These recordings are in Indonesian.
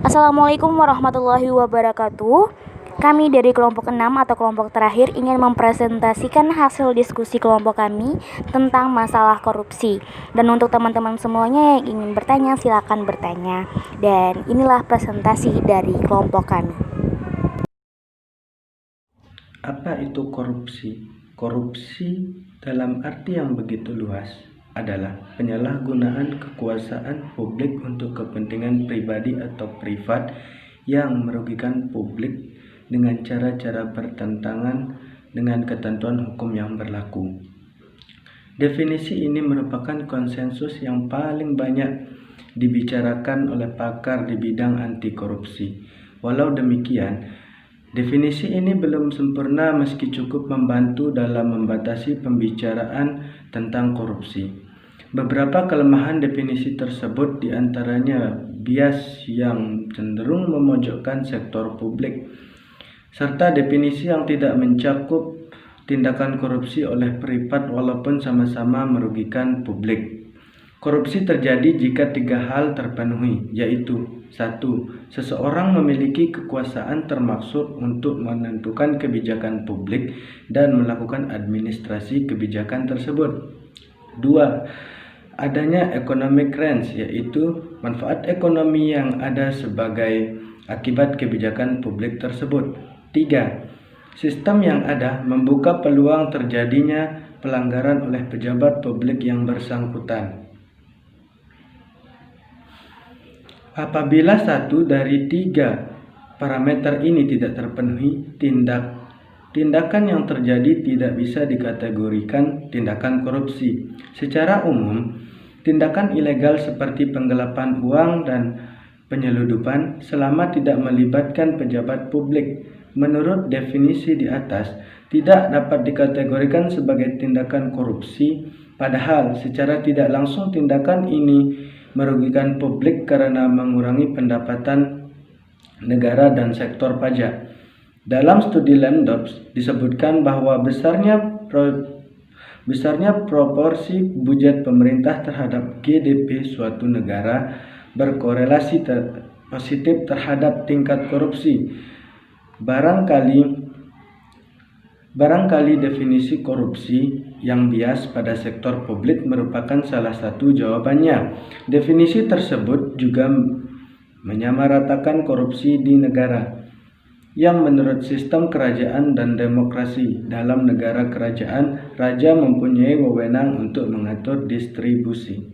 Assalamualaikum warahmatullahi wabarakatuh. Kami dari kelompok 6 atau kelompok terakhir ingin mempresentasikan hasil diskusi kelompok kami tentang masalah korupsi. Dan untuk teman-teman semuanya yang ingin bertanya, silakan bertanya. Dan inilah presentasi dari kelompok kami. Apa itu korupsi? Korupsi dalam arti yang begitu luas adalah penyalahgunaan kekuasaan publik untuk kepentingan pribadi atau privat yang merugikan publik dengan cara-cara bertentangan dengan ketentuan hukum yang berlaku. Definisi ini merupakan konsensus yang paling banyak dibicarakan oleh pakar di bidang anti korupsi. Walau demikian, definisi ini belum sempurna meski cukup membantu dalam membatasi pembicaraan tentang korupsi. Beberapa kelemahan definisi tersebut diantaranya bias yang cenderung memojokkan sektor publik, serta definisi yang tidak mencakup tindakan korupsi oleh privat walaupun sama-sama merugikan publik. Korupsi terjadi jika tiga hal terpenuhi, yaitu 1. Seseorang memiliki kekuasaan termaksud untuk menentukan kebijakan publik dan melakukan administrasi kebijakan tersebut. 2. Adanya economic range, yaitu manfaat ekonomi yang ada sebagai akibat kebijakan publik tersebut. 3. Sistem yang ada membuka peluang terjadinya pelanggaran oleh pejabat publik yang bersangkutan. Apabila satu dari tiga parameter ini tidak terpenuhi, tindakan yang terjadi tidak bisa dikategorikan tindakan korupsi. Secara umum, tindakan ilegal seperti penggelapan uang dan penyeludupan selama tidak melibatkan pejabat publik, menurut definisi di atas, tidak dapat dikategorikan sebagai tindakan korupsi, padahal secara tidak langsung tindakan ini merugikan publik karena mengurangi pendapatan negara dan sektor pajak. Dalam studi Lambdops disebutkan bahwa besarnya proporsi budget pemerintah terhadap GDP suatu negara berkorelasi positif terhadap tingkat korupsi. Barangkali definisi korupsi yang bias pada sektor publik merupakan salah satu jawabannya. Definisi tersebut juga menyamaratakan korupsi di negara yang menurut sistem kerajaan dan demokrasi. Dalam negara kerajaan, raja mempunyai wewenang untuk mengatur distribusi.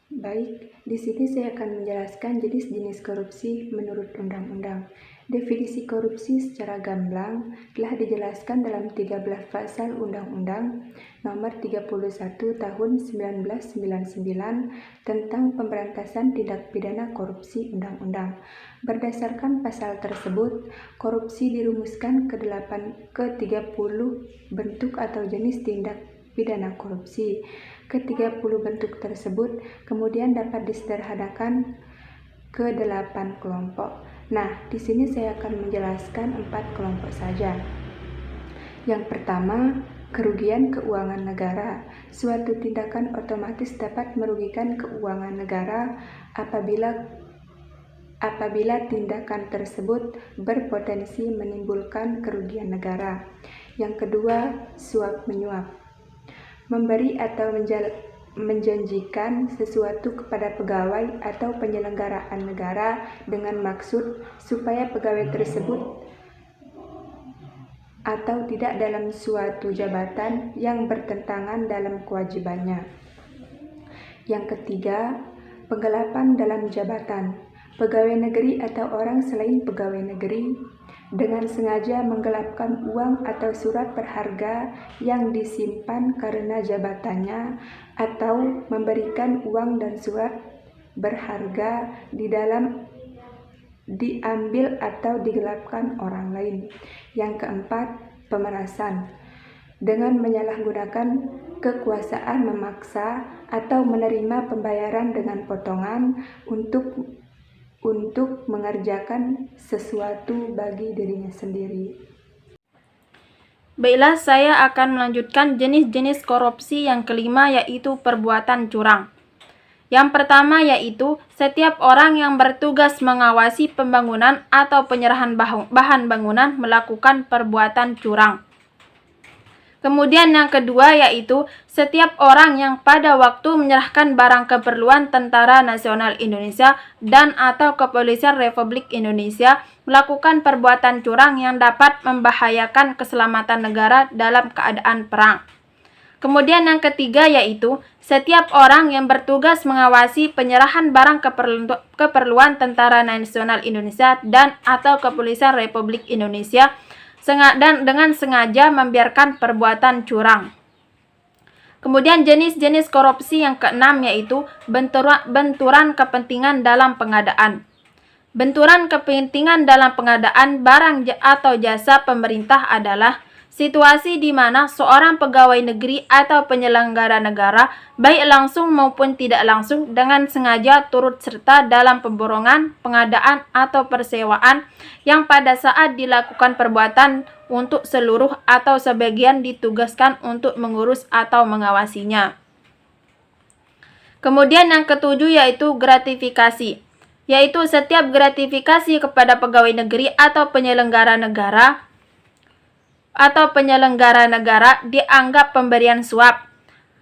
Baik, di sini saya akan menjelaskan jenis-jenis korupsi menurut undang-undang. Definisi korupsi secara gamblang telah dijelaskan dalam 13 pasal Undang-Undang Nomor 31 Tahun 1999 tentang Pemberantasan Tindak Pidana Korupsi Undang-Undang. Berdasarkan pasal tersebut, korupsi dirumuskan ke 30 bentuk atau jenis tindak pidana korupsi. Ke-30 bentuk tersebut kemudian dapat disederhanakan ke 8 kelompok. Nah, di sini saya akan menjelaskan 4 kelompok saja. Yang pertama, kerugian keuangan negara. Suatu tindakan otomatis dapat merugikan keuangan negara apabila tindakan tersebut berpotensi menimbulkan kerugian negara. Yang kedua, suap menyuap. Memberi atau menjanjikan sesuatu kepada pegawai atau penyelenggaraan negara dengan maksud supaya pegawai tersebut atau tidak dalam suatu jabatan yang bertentangan dalam kewajibannya. Yang ketiga, penggelapan dalam jabatan. Pegawai negeri atau orang selain pegawai negeri dengan sengaja menggelapkan uang atau surat berharga yang disimpan karena jabatannya, atau memberikan uang dan surat berharga diambil atau digelapkan orang lain. Yang keempat, pemerasan. Dengan menyalahgunakan kekuasaan memaksa atau menerima pembayaran dengan potongan untuk mengerjakan sesuatu bagi dirinya sendiri. Baiklah, saya akan melanjutkan jenis-jenis korupsi yang kelima, yaitu perbuatan curang. Yang pertama yaitu setiap orang yang bertugas mengawasi pembangunan atau penyerahan bahan bangunan melakukan perbuatan curang. Kemudian yang kedua yaitu setiap orang yang pada waktu menyerahkan barang keperluan Tentara Nasional Indonesia dan atau Kepolisian Republik Indonesia melakukan perbuatan curang yang dapat membahayakan keselamatan negara dalam keadaan perang. Kemudian yang ketiga yaitu setiap orang yang bertugas mengawasi penyerahan barang keperluan Tentara Nasional Indonesia dan atau Kepolisian Republik Indonesia dan dengan sengaja membiarkan perbuatan curang. Kemudian jenis-jenis korupsi yang keenam yaitu benturan kepentingan dalam pengadaan. Benturan kepentingan dalam pengadaan barang atau jasa pemerintah adalah situasi di mana seorang pegawai negeri atau penyelenggara negara, baik langsung maupun tidak langsung, dengan sengaja turut serta dalam pemborongan, pengadaan, atau persewaan yang pada saat dilakukan perbuatan untuk seluruh atau sebagian ditugaskan untuk mengurus atau mengawasinya. Kemudian yang ketujuh yaitu gratifikasi, yaitu setiap gratifikasi kepada pegawai negeri atau penyelenggara negara dianggap pemberian suap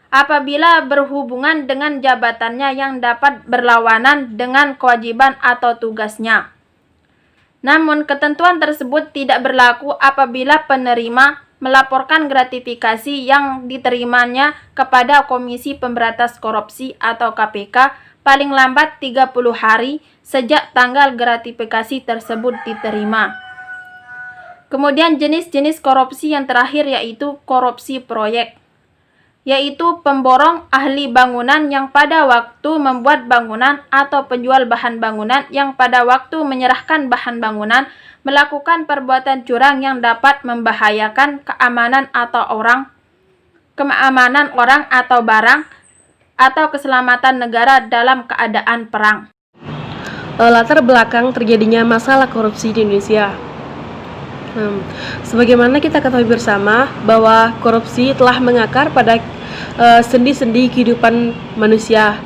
apabila berhubungan dengan jabatannya yang dapat berlawanan dengan kewajiban atau tugasnya. Namun ketentuan tersebut tidak berlaku apabila penerima melaporkan gratifikasi yang diterimanya kepada Komisi Pemberantasan Korupsi atau KPK paling lambat 30 hari sejak tanggal gratifikasi tersebut diterima. Kemudian jenis-jenis korupsi yang terakhir yaitu korupsi proyek, yaitu pemborong ahli bangunan yang pada waktu membuat bangunan atau penjual bahan bangunan yang pada waktu menyerahkan bahan bangunan melakukan perbuatan curang yang dapat membahayakan keamanan orang atau barang atau keselamatan negara dalam keadaan perang. Latar belakang terjadinya masalah korupsi di Indonesia. Sebagaimana kita ketahui bersama bahwa korupsi telah mengakar pada sendi-sendi kehidupan manusia,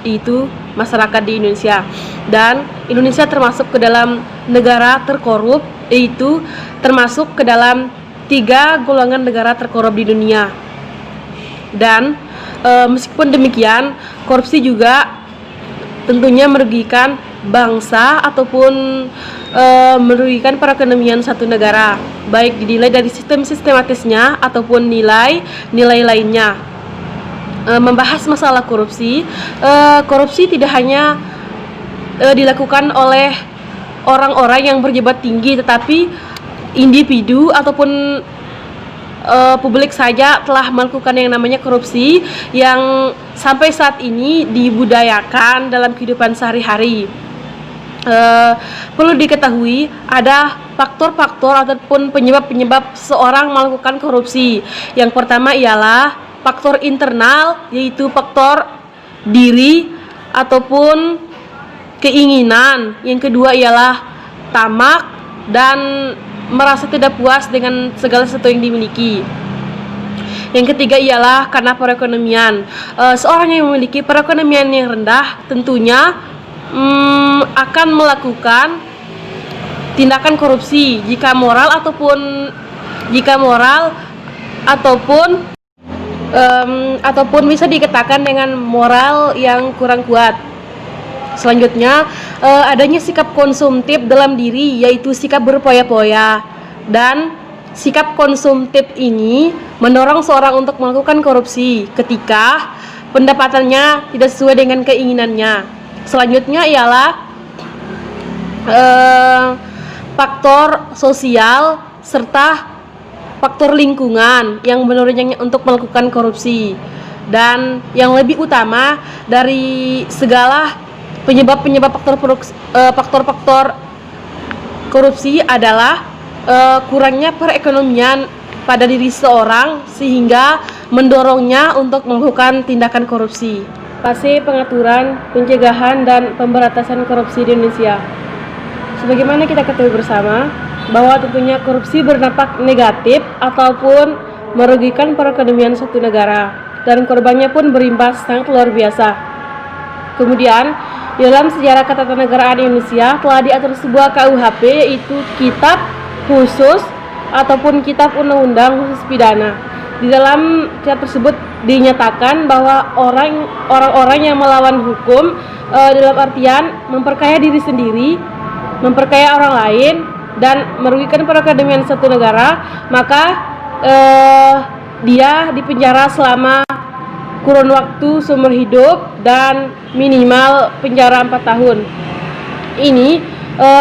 yaitu masyarakat di Indonesia, dan Indonesia termasuk ke dalam negara terkorup, yaitu termasuk ke dalam 3 golongan negara terkorup di dunia. Dan meskipun demikian, korupsi juga tentunya merugikan bangsa ataupun merugikan perekonomian satu negara, baik dinilai dari sistem sistematisnya ataupun nilai lainnya. Membahas masalah korupsi, korupsi tidak hanya dilakukan oleh orang-orang yang berjabat tinggi, tetapi individu ataupun publik saja telah melakukan yang namanya korupsi yang sampai saat ini dibudayakan dalam kehidupan sehari-hari. Perlu diketahui ada faktor-faktor ataupun penyebab-penyebab seorang melakukan korupsi. Yang pertama ialah faktor internal, yaitu faktor diri ataupun keinginan. Yang kedua ialah tamak dan merasa tidak puas dengan segala sesuatu yang dimiliki. Yang ketiga ialah karena perekonomian. Seorang yang memiliki perekonomian yang rendah tentunya akan melakukan tindakan korupsi jika moral ataupun bisa dikatakan dengan moral yang kurang kuat. Selanjutnya, adanya sikap konsumtif dalam diri, yaitu sikap berpoya-poya, dan sikap konsumtif ini mendorong seorang untuk melakukan korupsi ketika pendapatannya tidak sesuai dengan keinginannya. Selanjutnya ialah faktor sosial serta faktor lingkungan yang mendorongnya untuk melakukan korupsi. Dan yang lebih utama dari segala penyebab faktor-faktor korupsi adalah kurangnya perekonomian pada diri seorang sehingga mendorongnya untuk melakukan tindakan korupsi. Fase pengaturan, pencegahan, dan pemberantasan korupsi di Indonesia. Sebagaimana kita ketahui bersama bahwa tentunya korupsi berdampak negatif ataupun merugikan perekonomian suatu negara, dan korbannya pun berimbas sangat luar biasa. Kemudian, dalam sejarah ketatanegaraan Indonesia telah diatur sebuah KUHP, yaitu Kitab Khusus ataupun Kitab Undang-Undang Khusus Pidana. Di dalam kitab tersebut dinyatakan bahwa orang-orang yang melawan hukum dalam artian memperkaya diri sendiri, memperkaya orang lain, dan merugikan perekonomian satu negara, maka dia dipenjara selama kurun waktu seumur hidup dan minimal penjara 4 tahun. Ini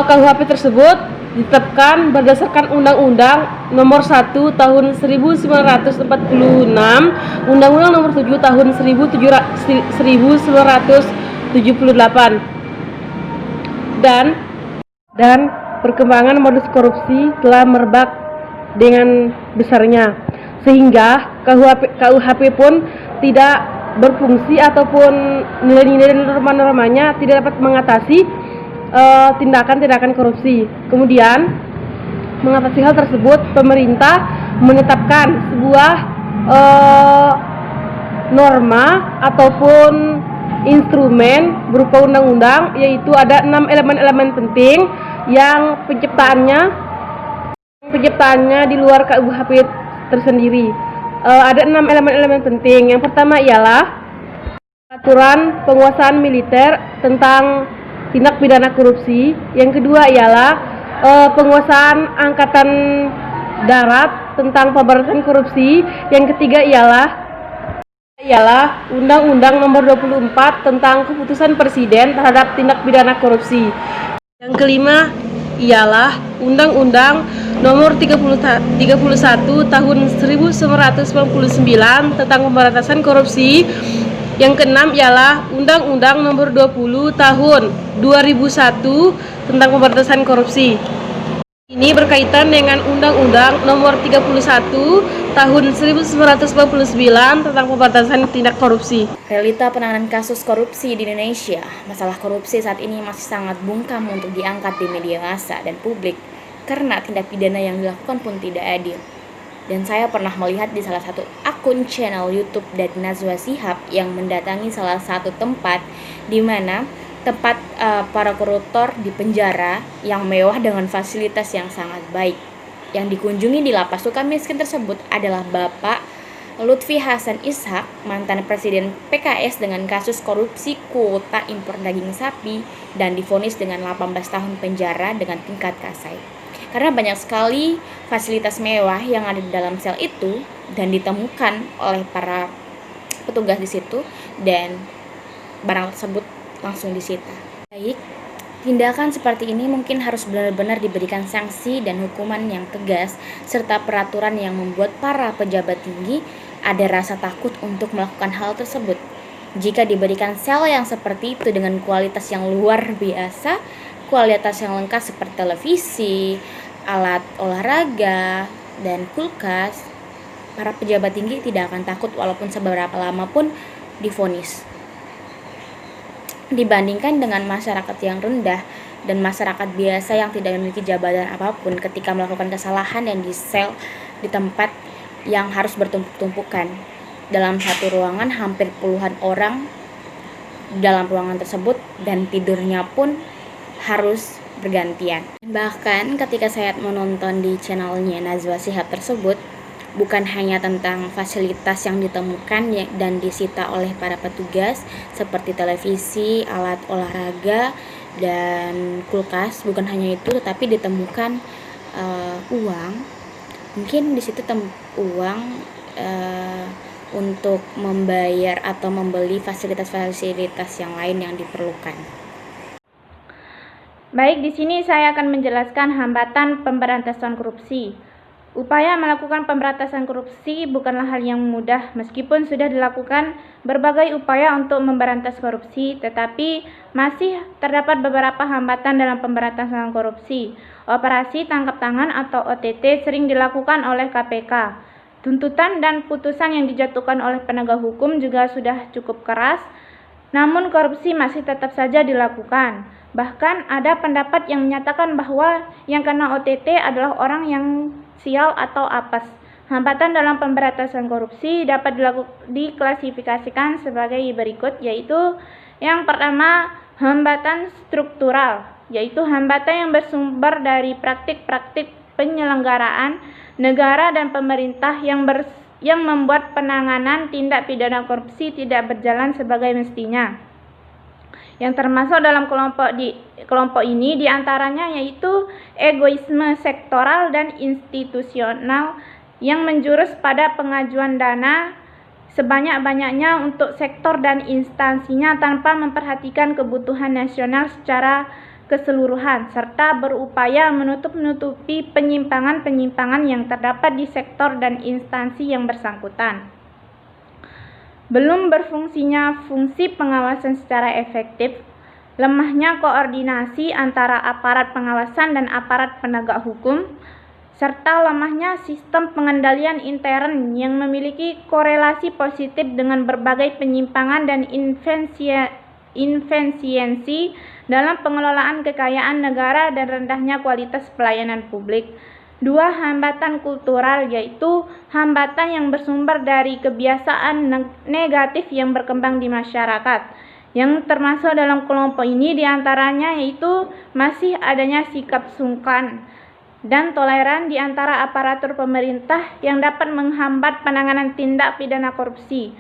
KUHP tersebut ditetapkan berdasarkan Undang-Undang Nomor 1 Tahun 1946, Undang-Undang Nomor 7 Tahun 1978, dan perkembangan modus korupsi telah merebak dengan besarnya, sehingga KUHP pun tidak berfungsi ataupun nilai-nilai dan norma-normanya tidak dapat mengatasi tindakan-tindakan korupsi. Kemudian, mengatasi hal tersebut, pemerintah menetapkan sebuah norma ataupun instrumen berupa undang-undang, yaitu ada 6 elemen-elemen penting yang penciptaannya di luar KUHP tersendiri. Ada 6 elemen-elemen penting. Yang pertama ialah peraturan penguasaan militer tentang tindak pidana korupsi. Yang kedua ialah penguasaan angkatan darat tentang pemberantasan korupsi. Yang ketiga ialah Undang-Undang Nomor 24 tentang keputusan Presiden terhadap tindak pidana korupsi. Yang kelima ialah Undang-Undang Nomor 31 Tahun 1999 tentang pemberantasan korupsi. Yang keenam ialah Undang-Undang Nomor 20 Tahun 2001 tentang pemberantasan korupsi. Ini berkaitan dengan Undang-Undang Nomor 31 Tahun 1999 tentang pemberantasan tindak korupsi. Realita penanganan kasus korupsi di Indonesia. Masalah korupsi saat ini masih sangat bungkam untuk diangkat di media massa dan publik karena tindak pidana yang dilakukan pun tidak adil. Dan saya pernah melihat di salah satu akun channel YouTube dari Najwa Shihab yang mendatangi salah satu tempat di mana tempat para koruptor di penjara yang mewah dengan fasilitas yang sangat baik. Yang dikunjungi di lapas Sukamiskin tersebut adalah Bapak Lutfi Hasan Ishak, mantan Presiden PKS dengan kasus korupsi kuota impor daging sapi dan divonis dengan 18 tahun penjara dengan tingkat kasai. Karena banyak sekali fasilitas mewah yang ada di dalam sel itu dan ditemukan oleh para petugas di situ, dan barang tersebut langsung disita. Baik, tindakan seperti ini mungkin harus benar-benar diberikan sanksi dan hukuman yang tegas serta peraturan yang membuat para pejabat tinggi ada rasa takut untuk melakukan hal tersebut. Jika diberikan sel yang seperti itu dengan kualitas yang luar biasa, kualitas yang lengkap seperti televisi, alat olahraga, dan kulkas, para pejabat tinggi tidak akan takut walaupun seberapa lama pun divonis. Dibandingkan dengan masyarakat yang rendah dan masyarakat biasa yang tidak memiliki jabatan apapun, ketika melakukan kesalahan yang di sel di tempat yang harus bertumpuk-tumpukan dalam satu ruangan, hampir puluhan orang dalam ruangan tersebut, dan tidurnya pun harus bergantian. Bahkan ketika saya menonton di channelnya Najwa Shihab tersebut, bukan hanya tentang fasilitas yang ditemukan dan disita oleh para petugas seperti televisi, alat olahraga, dan kulkas, bukan hanya itu, tetapi ditemukan uang. Mungkin di situ uang untuk membayar atau membeli fasilitas-fasilitas yang lain yang diperlukan. Baik, di sini saya akan menjelaskan hambatan pemberantasan korupsi. Upaya melakukan pemberantasan korupsi bukanlah hal yang mudah, meskipun sudah dilakukan berbagai upaya untuk memberantas korupsi, tetapi masih terdapat beberapa hambatan dalam pemberantasan korupsi. Operasi tangkap tangan atau OTT sering dilakukan oleh KPK. Tuntutan dan putusan yang dijatuhkan oleh penegak hukum juga sudah cukup keras, namun korupsi masih tetap saja dilakukan. Bahkan ada pendapat yang menyatakan bahwa yang kena OTT adalah orang yang sial atau apes. Hambatan dalam pemberantasan korupsi dapat diklasifikasikan sebagai berikut, yaitu Yang pertama, hambatan struktural, yaitu hambatan yang bersumber dari praktik-praktik penyelenggaraan negara dan pemerintah yang membuat penanganan tindak pidana korupsi tidak berjalan sebagai mestinya. Yang termasuk dalam kelompok ini diantaranya yaitu egoisme sektoral dan institusional yang menjurus pada pengajuan dana sebanyak-banyaknya untuk sektor dan instansinya tanpa memperhatikan kebutuhan nasional secara keseluruhan, serta berupaya menutup-nutupi penyimpangan-penyimpangan yang terdapat di sektor dan instansi yang bersangkutan. Belum berfungsinya fungsi pengawasan secara efektif, lemahnya koordinasi antara aparat pengawasan dan aparat penegak hukum, serta lemahnya sistem pengendalian intern yang memiliki korelasi positif dengan berbagai penyimpangan dan inefisiensi dalam pengelolaan kekayaan negara dan rendahnya kualitas pelayanan publik. Dua hambatan kultural, yaitu hambatan yang bersumber dari kebiasaan negatif yang berkembang di masyarakat. Yang termasuk dalam kelompok ini diantaranya yaitu masih adanya sikap sungkan dan toleran di antara aparatur pemerintah yang dapat menghambat penanganan tindak pidana korupsi.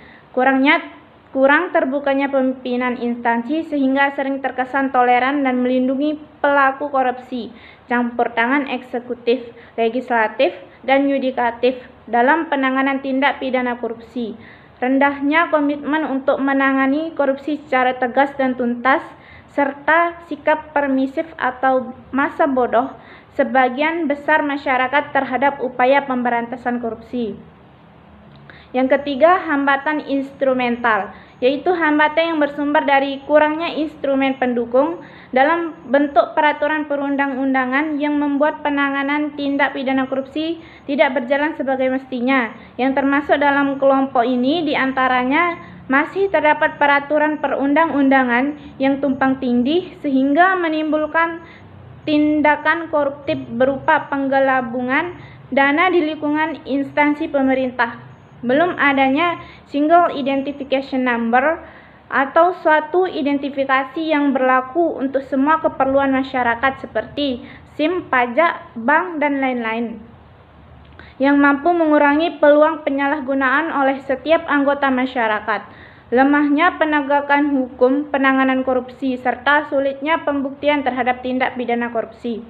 Kurang terbukanya pimpinan instansi sehingga sering terkesan toleran dan melindungi pelaku korupsi, campur tangan eksekutif, legislatif, dan yudikatif dalam penanganan tindak pidana korupsi. Rendahnya komitmen untuk menangani korupsi secara tegas dan tuntas, serta sikap permisif atau masa bodoh sebagian besar masyarakat terhadap upaya pemberantasan korupsi. Yang ketiga, hambatan instrumental, yaitu hambatan yang bersumber dari kurangnya instrumen pendukung dalam bentuk peraturan perundang-undangan yang membuat penanganan tindak pidana korupsi tidak berjalan sebagai mestinya. Yang termasuk dalam kelompok ini diantaranya masih terdapat peraturan perundang-undangan yang tumpang tindih sehingga menimbulkan tindakan koruptif berupa penggelabungan dana di lingkungan instansi pemerintah. Belum adanya single identification number atau suatu identifikasi yang berlaku untuk semua keperluan masyarakat seperti SIM, pajak, bank, dan lain-lain, yang mampu mengurangi peluang penyalahgunaan oleh setiap anggota masyarakat. Lemahnya penegakan hukum penanganan korupsi serta sulitnya pembuktian terhadap tindak pidana korupsi.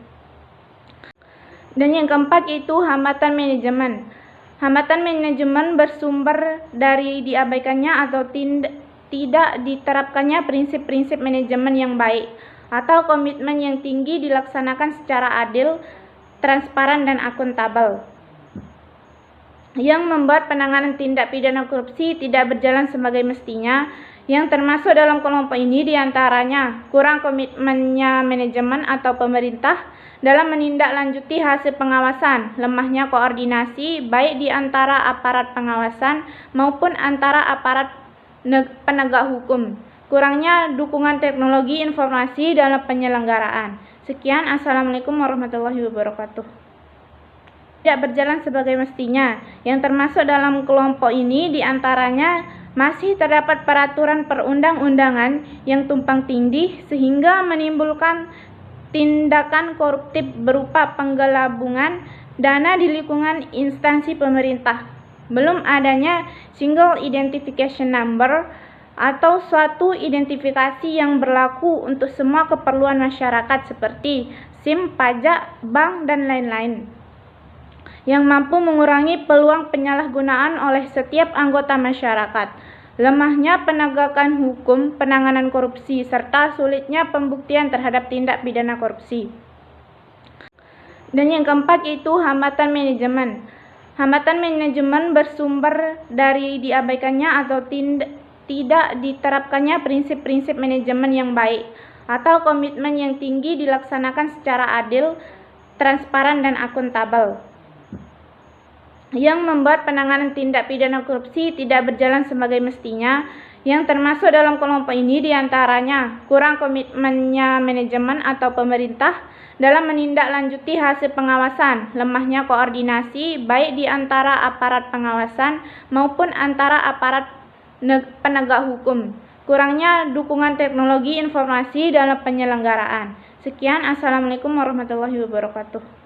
Dan yang keempat yaitu hambatan manajemen. Hambatan manajemen bersumber dari diabaikannya atau tidak diterapkannya prinsip-prinsip manajemen yang baik atau komitmen yang tinggi dilaksanakan secara adil, transparan, dan akuntabel, yang membuat penanganan tindak pidana korupsi tidak berjalan sebagai mestinya. Yang termasuk dalam kelompok ini diantaranya kurang komitmennya manajemen atau pemerintah dalam menindaklanjuti hasil pengawasan, lemahnya koordinasi baik di antara aparat pengawasan maupun antara aparat penegak hukum, kurangnya dukungan teknologi informasi dalam penyelenggaraan. Sekian, Assalamualaikum warahmatullahi wabarakatuh. Tidak berjalan sebagai mestinya. Yang termasuk dalam kelompok ini diantaranya masih terdapat peraturan perundang-undangan yang tumpang tindih sehingga menimbulkan tindakan koruptif berupa penggelabungan dana di lingkungan instansi pemerintah. Belum adanya single identification number atau suatu identifikasi yang berlaku untuk semua keperluan masyarakat seperti SIM, pajak, bank, dan lain-lain, yang mampu mengurangi peluang penyalahgunaan oleh setiap anggota masyarakat. Lemahnya penegakan hukum penanganan korupsi serta sulitnya pembuktian terhadap tindak pidana korupsi. Dan yang keempat yaitu hambatan manajemen. Hambatan manajemen bersumber dari diabaikannya atau tidak diterapkannya prinsip-prinsip manajemen yang baik atau komitmen yang tinggi dilaksanakan secara adil, transparan, dan akuntabel, yang membuat penanganan tindak pidana korupsi tidak berjalan sebagai mestinya. Yang termasuk dalam kelompok ini diantaranya kurang komitmennya manajemen atau pemerintah dalam menindaklanjuti hasil pengawasan, lemahnya koordinasi baik di antara aparat pengawasan maupun antara aparat penegak hukum, kurangnya dukungan teknologi informasi dalam penyelenggaraan. Sekian, Assalamualaikum warahmatullahi wabarakatuh.